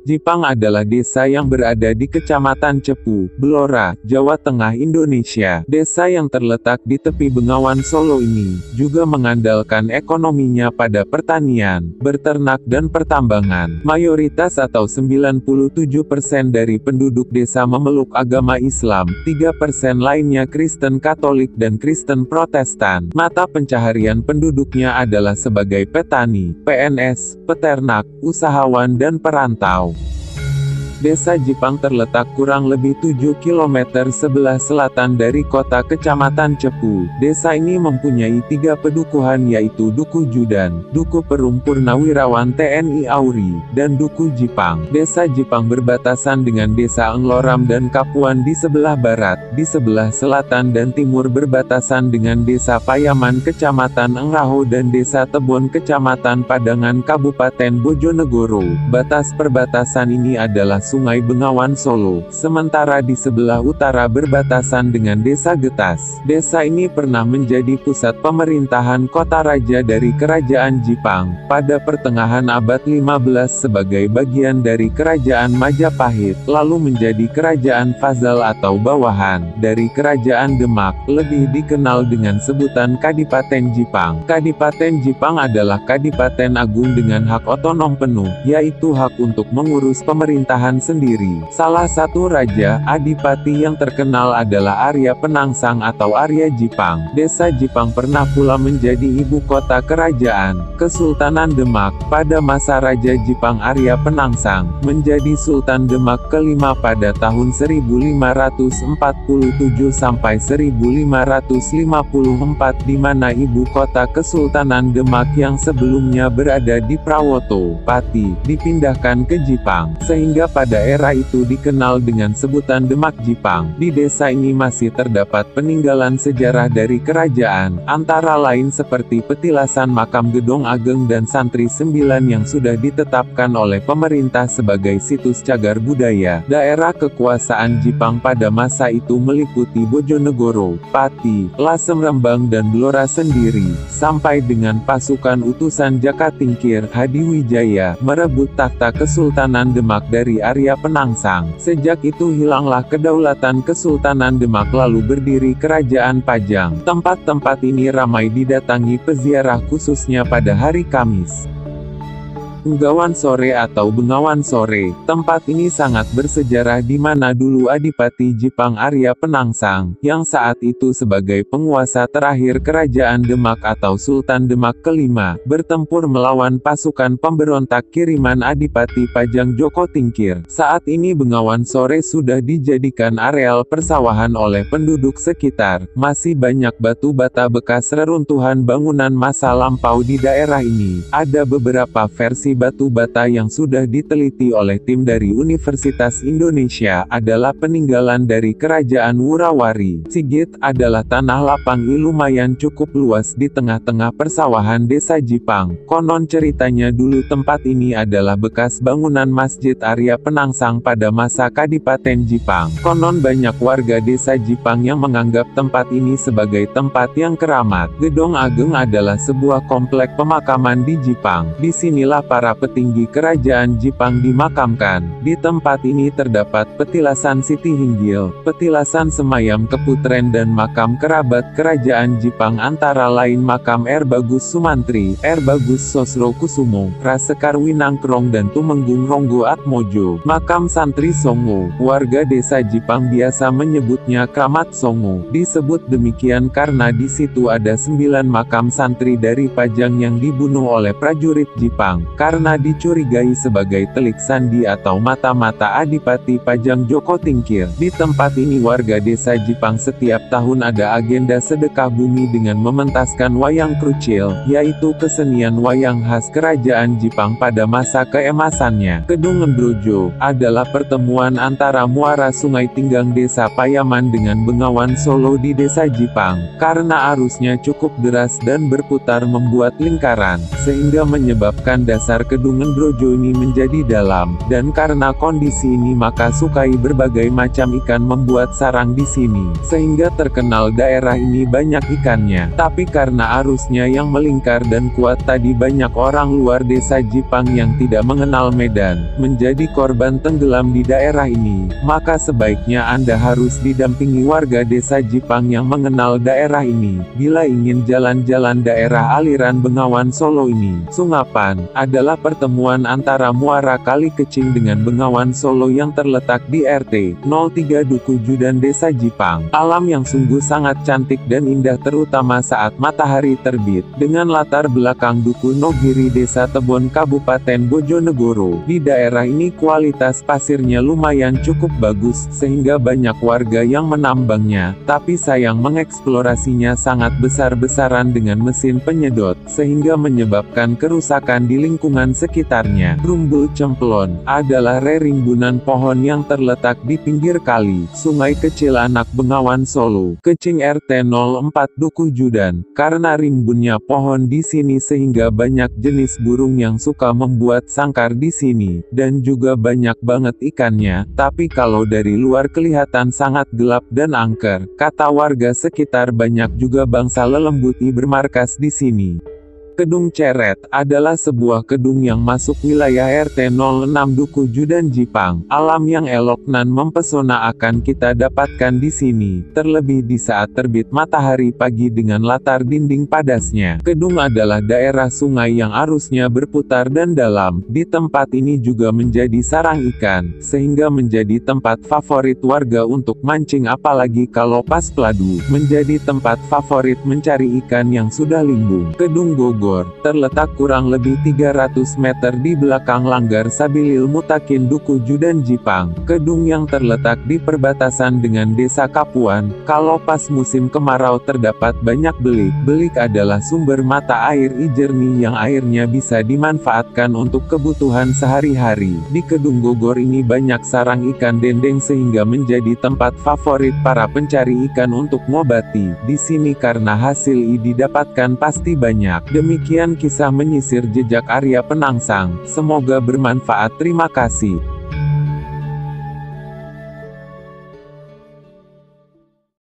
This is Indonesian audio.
Jipang adalah desa yang berada di Kecamatan Cepu, Blora, Jawa Tengah, Indonesia. Desa yang terletak di tepi Bengawan Solo ini, juga mengandalkan ekonominya pada pertanian, berternak dan pertambangan. Mayoritas atau 97% dari penduduk desa memeluk agama Islam, 3% lainnya Kristen Katolik dan Kristen Protestan. Mata pencaharian penduduknya adalah sebagai petani, PNS, peternak, usahawan dan perantau. Desa Jipang terletak kurang lebih 7 km sebelah selatan dari kota Kecamatan Cepu. Desa ini mempunyai 3 pedukuhan yaitu Duku Judan, Duku Perum Purnawirawan TNI Auri, dan Duku Jipang. Desa Jipang berbatasan dengan Desa Engloram dan Kapuan di sebelah barat, di sebelah selatan dan timur berbatasan dengan Desa Payaman Kecamatan Engraho dan Desa Tebon Kecamatan Padangan Kabupaten Bojonegoro. Batas perbatasan ini adalah Sungai Bengawan Solo, sementara di sebelah utara berbatasan dengan Desa Getas. Desa ini pernah menjadi pusat pemerintahan kota raja dari Kerajaan Jipang, pada pertengahan abad 15 sebagai bagian dari Kerajaan Majapahit, lalu menjadi Kerajaan Fazal atau bawahan, dari Kerajaan Demak, lebih dikenal dengan sebutan Kadipaten Jipang. Kadipaten Jipang adalah Kadipaten Agung dengan hak otonom penuh, yaitu hak untuk mengurus pemerintahan sendiri. Salah satu raja, adipati yang terkenal adalah Arya Penangsang atau Arya Jipang. Desa Jipang pernah pula menjadi ibu kota kerajaan, Kesultanan Demak, pada masa Raja Jipang Arya Penangsang, menjadi Sultan Demak kelima pada tahun 1547 sampai 1554 di mana ibu kota Kesultanan Demak yang sebelumnya berada di Prawoto, Pati, dipindahkan ke Jipang, sehingga pada era itu dikenal dengan sebutan Demak Jipang. Di desa ini masih terdapat peninggalan sejarah dari kerajaan, antara lain seperti petilasan makam Gedong Ageng dan Santri 9 yang sudah ditetapkan oleh pemerintah sebagai situs cagar budaya. Daerah kekuasaan Jipang pada masa itu meliputi Bojonegoro, Pati, Lasem Rembang dan Blora sendiri, sampai dengan pasukan utusan Jakatingkir, Hadiwijaya, merebut takhta Kesultanan Demak dari Arya Penangsang. Sejak itu hilanglah kedaulatan Kesultanan Demak lalu berdiri Kerajaan Pajang. Tempat-tempat ini ramai didatangi peziarah khususnya pada hari Kamis. Bengawan Sore atau Bengawan Sore, tempat ini sangat bersejarah di mana dulu Adipati Jipang Arya Penangsang, yang saat itu sebagai penguasa terakhir Kerajaan Demak atau Sultan Demak kelima, bertempur melawan pasukan pemberontak kiriman Adipati Pajang Joko Tingkir. Saat ini Bengawan Sore sudah dijadikan areal persawahan oleh penduduk sekitar. Masih banyak batu bata bekas reruntuhan bangunan masa lampau di daerah ini. Ada beberapa versi batu bata yang sudah diteliti oleh tim dari Universitas Indonesia adalah peninggalan dari Kerajaan Wurawari. Sigit adalah tanah lapang lumayan cukup luas di tengah-tengah persawahan desa Jipang. Konon ceritanya dulu tempat ini adalah bekas bangunan Masjid Arya Penangsang pada masa Kadipaten Jipang. Konon banyak warga desa Jipang yang menganggap tempat ini sebagai tempat yang keramat. Gedong Ageng adalah sebuah komplek pemakaman di Jipang. Disinilah para petinggi kerajaan Jipang dimakamkan. Di tempat ini terdapat petilasan Siti Hinggil, petilasan Semayam Keputren dan makam kerabat kerajaan Jipang antara lain makam R. Bagus Sumantri, R. Bagus Sosro Kusumo, Rasekar Winangkrong dan Tumenggung Ronggo Atmojo. Makam Santri Songo, warga desa Jipang biasa menyebutnya Kramat Songo. Disebut demikian karena di situ ada 9 makam santri dari Pajang yang dibunuh oleh prajurit Jipang, karena dicurigai sebagai telik sandi atau mata-mata Adipati Pajang Joko Tingkir. Di tempat ini warga desa Jipang setiap tahun ada agenda sedekah bumi dengan mementaskan wayang krucil, yaitu kesenian wayang khas kerajaan Jipang pada masa keemasannya. Kedung Ngendrojo adalah pertemuan antara muara Sungai Tinggang desa Payaman dengan Bengawan Solo di desa Jipang. Karena arusnya cukup deras dan berputar membuat lingkaran, sehingga menyebabkan dasar dasar Kedung Ngendrojo ini menjadi dalam, dan karena kondisi ini maka sukai berbagai macam ikan membuat sarang di sini, sehingga terkenal daerah ini banyak ikannya. Tapi karena arusnya yang melingkar dan kuat tadi banyak orang luar desa Jipang yang tidak mengenal medan, menjadi korban tenggelam di daerah ini, maka sebaiknya Anda harus didampingi warga desa Jipang yang mengenal daerah ini, bila ingin jalan-jalan daerah aliran Bengawan Solo ini. Sungapan adalah pertemuan antara muara Kali Kecing dengan Bengawan Solo yang terletak di RT 03 Duku Judan Desa Jipang. Alam yang sungguh sangat cantik dan indah terutama saat matahari terbit, dengan latar belakang Duku Nogiri Desa Tebon Kabupaten Bojonegoro. Di daerah ini kualitas pasirnya lumayan cukup bagus, sehingga banyak warga yang menambangnya, tapi sayang mengeksplorasinya sangat besar-besaran dengan mesin penyedot, sehingga menyebabkan kerusakan di lingkungan sekitarnya. Rumbul Cemplon adalah rerimbunan pohon yang terletak di pinggir kali, sungai kecil anak Bengawan Solo, Kecing RT 04 Duku Judan. Karena rimbunnya pohon di sini sehingga banyak jenis burung yang suka membuat sangkar di sini, dan juga banyak banget ikannya, tapi kalau dari luar kelihatan sangat gelap dan angker. Kata warga sekitar banyak juga bangsa lelembut bermarkas di sini. Kedung Ceret adalah sebuah kedung yang masuk wilayah RT 06 Duku Judan Jipang. Alam yang elok nan mempesona akan kita dapatkan di sini, terlebih di saat terbit matahari pagi dengan latar dinding padasnya. Kedung adalah daerah sungai yang arusnya berputar dan dalam. Di tempat ini juga menjadi sarang ikan, sehingga menjadi tempat favorit warga untuk mancing apalagi kalau pas peladu. Menjadi tempat favorit mencari ikan yang sudah limbung. Kedung Gogor terletak kurang lebih 300 meter di belakang Langgar Sabilil Mutakin Duku Judan Jipang. Kedung yang terletak di perbatasan dengan Desa Kapuan. Kalau pas musim kemarau terdapat banyak belik. Belik adalah sumber mata air jernih yang airnya bisa dimanfaatkan untuk kebutuhan sehari-hari. Di Kedung Gogor ini banyak sarang ikan dendeng sehingga menjadi tempat favorit para pencari ikan untuk ngobati. Di sini karena hasil didapatkan pasti banyak. Demikian kisah menyisir jejak Arya Penangsang. Semoga bermanfaat. Terima kasih.